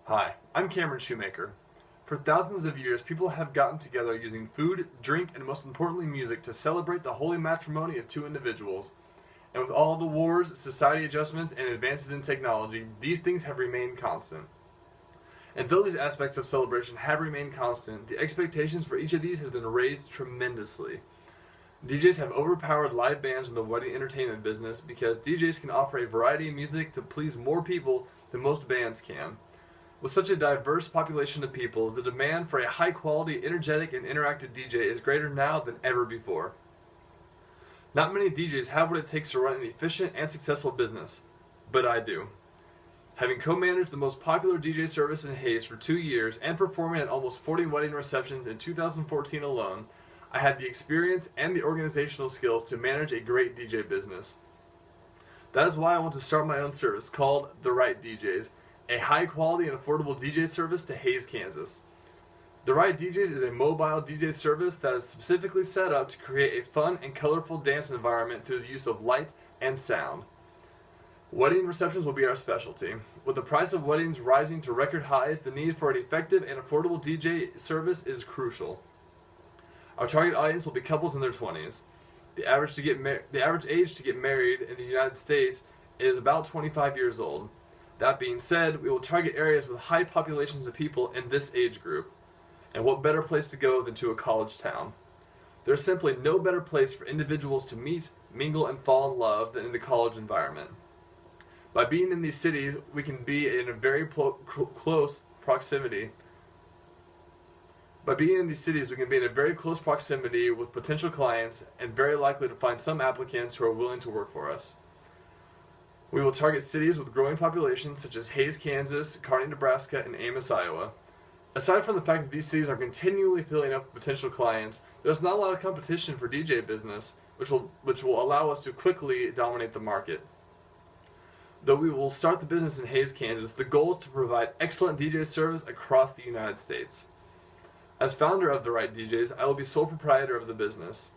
Hi, I'm Cameron Shoemaker. For thousands of years, people have gotten together using food, drink, and most importantly, music to celebrate the holy matrimony of two individuals. And with all the wars, society adjustments, and advances in technology, these things have remained constant. And though these aspects of celebration have remained constant, the expectations for each of these has been raised tremendously. DJs have overpowered live bands in the wedding entertainment business because DJs can offer a variety of music to please more people than most bands can. With such a diverse population of people, the demand for a high-quality, energetic, and interactive DJ is greater now than ever before. Not many DJs have what it takes to run an efficient and successful business, but I do. Having co-managed the most popular DJ service in Hays for 2 years and performing at almost 40 wedding receptions in 2014 alone, I had the experience and the organizational skills to manage a great DJ business. That is why I want to start my own service called The Right DJs, a high-quality and affordable DJ service to Hays, Kansas. The Right DJs is a mobile DJ service that is specifically set up to create a fun and colorful dance environment through the use of light and sound. Wedding receptions will be our specialty. With the price of weddings rising to record highs, the need for an effective and affordable DJ service is crucial. Our target audience will be couples in their 20s. The average age to get married in the United States is about 25 years old. That being said, we will target areas with high populations of people in this age group. And what better place to go than to a college town? There is simply no better place for individuals to meet, mingle, and fall in love than in the college environment. By being in these cities, we can be in a very close proximity. By being in these cities, we can be in a very close proximity with potential clients and very likely to find some applicants who are willing to work for us. We will target cities with growing populations such as Hays, Kansas, Kearney, Nebraska, and Ames, Iowa. Aside from the fact that these cities are continually filling up with potential clients, there's not a lot of competition for DJ business, which will allow us to quickly dominate the market. Though we will start the business in Hays, Kansas, the goal is to provide excellent DJ service across the United States. As founder of The Right DJs, I will be sole proprietor of the business.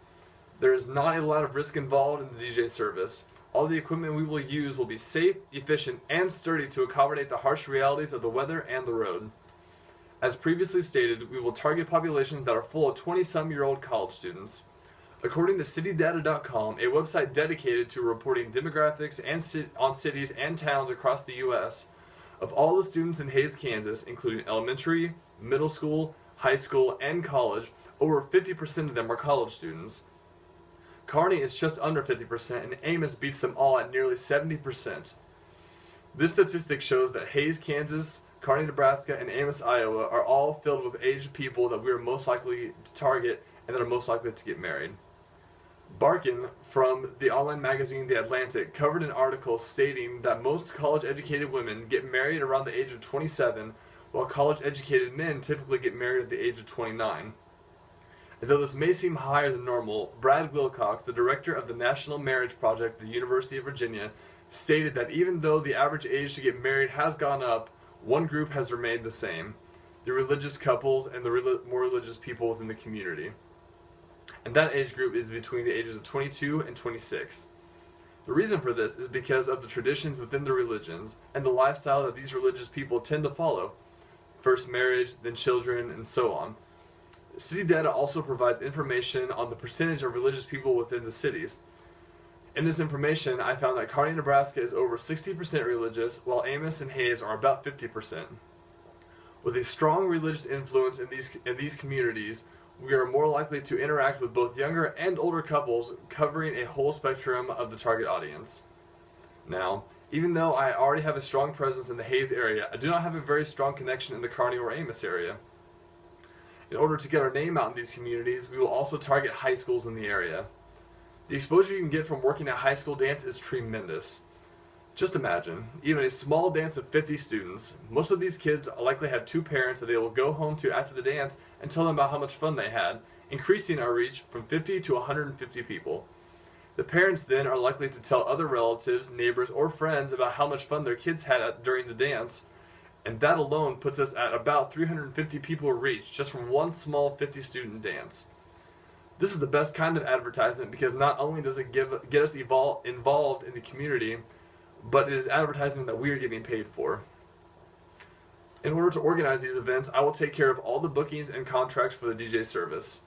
There is not a lot of risk involved in the DJ service. All the equipment we will use will be safe, efficient, and sturdy to accommodate the harsh realities of the weather and the road. As previously stated, we will target populations that are full of 20-some-year-old college students. According to CityData.com, a website dedicated to reporting demographics on cities and towns across the U.S., of all the students in Hays, Kansas, including elementary, middle school, high school, and college, over 50% of them are college students. Kearney is just under 50%, and Ames beats them all at nearly 70%. This statistic shows that Hays, Kansas, Kearney, Nebraska, and Ames, Iowa are all filled with aged people that we are most likely to target and that are most likely to get married. Barkin, from the online magazine The Atlantic, covered an article stating that most college-educated women get married around the age of 27, while college-educated men typically get married at the age of 29. And though this may seem higher than normal, Brad Wilcox, the director of the National Marriage Project at the University of Virginia, stated that even though the average age to get married has gone up, one group has remained the same: the religious couples and the more religious people within the community. And that age group is between the ages of 22 and 26. The reason for this is because of the traditions within the religions and the lifestyle that these religious people tend to follow: first marriage, then children, and so on. City Data also provides information on the percentage of religious people within the cities. In this information, I found that Kearney, Nebraska is over 60% religious, while Ames and Hays are about 50%. With a strong religious influence in these communities, we are more likely to interact with both younger and older couples, covering a whole spectrum of the target audience. Now, even though I already have a strong presence in the Hays area, I do not have a very strong connection in the Kearney or Ames area. In order to get our name out in these communities, we will also target high schools in the area. The exposure you can get from working at high school dance is tremendous. Just imagine, even a small dance of 50 students, most of these kids likely have two parents that they will go home to after the dance and tell them about how much fun they had, increasing our reach from 50 to 150 people. The parents then are likely to tell other relatives, neighbors, or friends about how much fun their kids had during the dance, and that alone puts us at about 350 people reached just from one small 50-student dance. This is the best kind of advertisement because not only does it get us involved in the community, but it is advertisement that we are getting paid for. In order to organize these events, I will take care of all the bookings and contracts for the DJ service.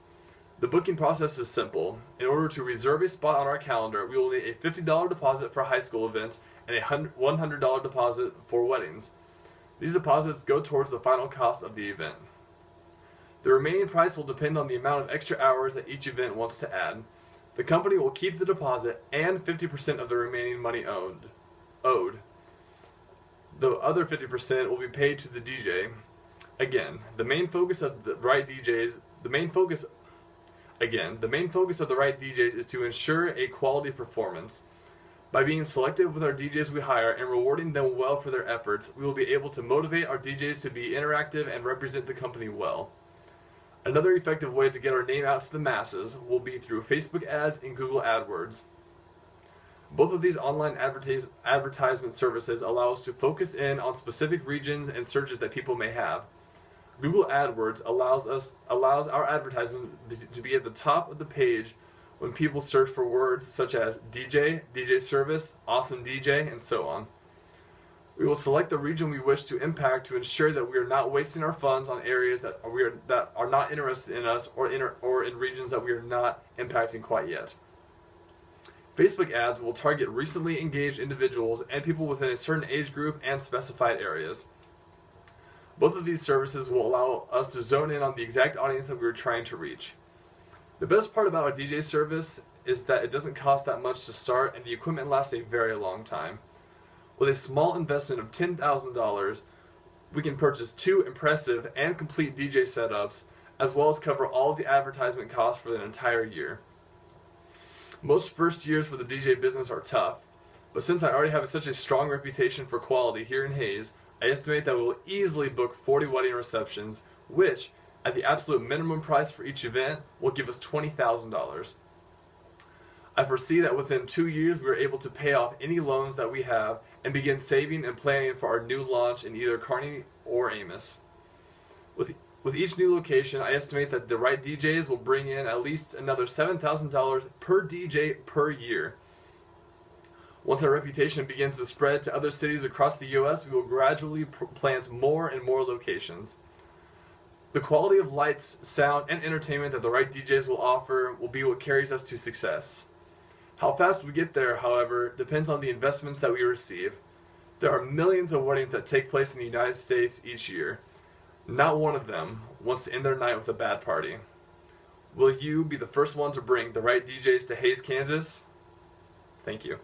The booking process is simple. In order to reserve a spot on our calendar, we will need a $50 deposit for high school events and a $100 deposit for weddings. These deposits go towards the final cost of the event. The remaining price will depend on the amount of extra hours that each event wants to add. The company will keep the deposit and 50% of the remaining money owed. The other 50% will be paid to the DJ. Again, the main focus of the right DJs is to ensure a quality performance. By being selective with our DJs we hire and rewarding them well for their efforts, we will be able to motivate our DJs to be interactive and represent the company well. Another effective way to get our name out to the masses will be through Facebook ads and Google AdWords. Both of these online advertisement services allow us to focus in on specific regions and searches that people may have. Google AdWords allows our advertisement to be at the top of the page when people search for words such as DJ, DJ service, awesome DJ, and so on. We will select the region we wish to impact to ensure that we are not wasting our funds on areas that are not interested in us or in regions that we are not impacting quite yet. Facebook ads will target recently engaged individuals and people within a certain age group and specified areas. Both of these services will allow us to zone in on the exact audience that we are trying to reach. The best part about our DJ service is that it doesn't cost that much to start and the equipment lasts a very long time. With a small investment of $10,000, we can purchase 2 impressive and complete DJ setups, as well as cover all of the advertisement costs for an entire year. Most first years for the DJ business are tough, but since I already have such a strong reputation for quality here in Hays, I estimate that we will easily book 40 wedding receptions, which, at the absolute minimum price for each event, will give us $20,000. I foresee that within 2 years we are able to pay off any loans that we have and begin saving and planning for our new launch in either Kearney or Amos. With each new location, I estimate that the right DJs will bring in at least another $7,000 per DJ per year. Once our reputation begins to spread to other cities across the U.S., we will gradually plant more and more locations. The quality of lights, sound, and entertainment that the right DJs will offer will be what carries us to success. How fast we get there, however, depends on the investments that we receive. There are millions of weddings that take place in the United States each year. Not one of them wants to end their night with a bad party. Will you be the first one to bring the right DJs to Hays, Kansas? Thank you.